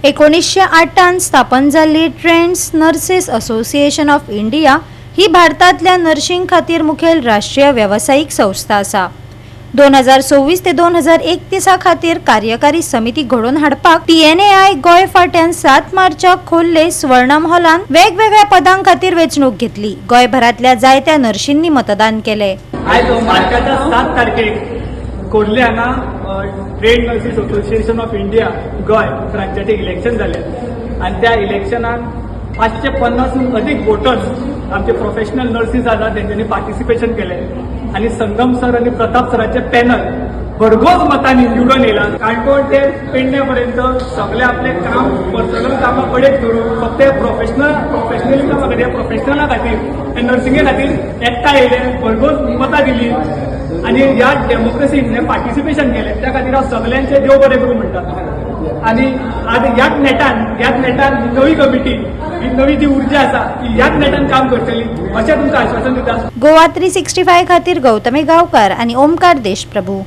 1908 स्थापन जाल्ली trained nurses association of India ही भारतातल्या नर्सिंग खातीर मुखेल राष्ट्रीय व्यावसायिक संस्था आसा। 2024 ते 2031 खातीर कार्यकारी समिती घडोवन हाडपाक TNAI गोय फाट्यान 7 मार्चाक खोल्ले स्वर्णम हॉलान वेगवेगळ्या पदां खातीर वेंचणूक घेतली। गोयभरातल्या जायत्या नर्शींनी मतदान केले। आज मार्चाच्या 7 तारखेक खोर्ले हांगा trade nurses association of India गोय ब्रांचाचे इलेक्शन जाले आणि त्या इलेक्शनान 550हून अधिक वोटर्स आमचे प्रोफेशनल नर्सीस आसात तेंच्यांनी पार्टिसिपेशन केले आणि संगम सर आणि प्रताप सरांचे पॅनल भरघोस मतांनी निवडून येयला। काणकोण ते पेडणे पर्यंत सगळे आपले काम पर्सनल कामां कडेक धरून फक्त प्रोफेशनलिझमा खातीर प्रोफेशनला खातीर नर्सिंगे खातीर एकठांय येयले, भरघोस मतां दिली आणि ह्या डेमोक्रेसीन पार्टिसिपेशन केले त्या खातीर हांव सगळ्यांचे देव बरें करूं म्हणटा। आणि आज ह्याच नेटान नवी कमिटी ही नवी जी उर्जा आसा ती ह्याच नेटान काम करतली अशें तुमकां आश्वासन दिता। गोवा 365 खातीर गौतमी गांवकार आणि ओमकार देशप्रभू।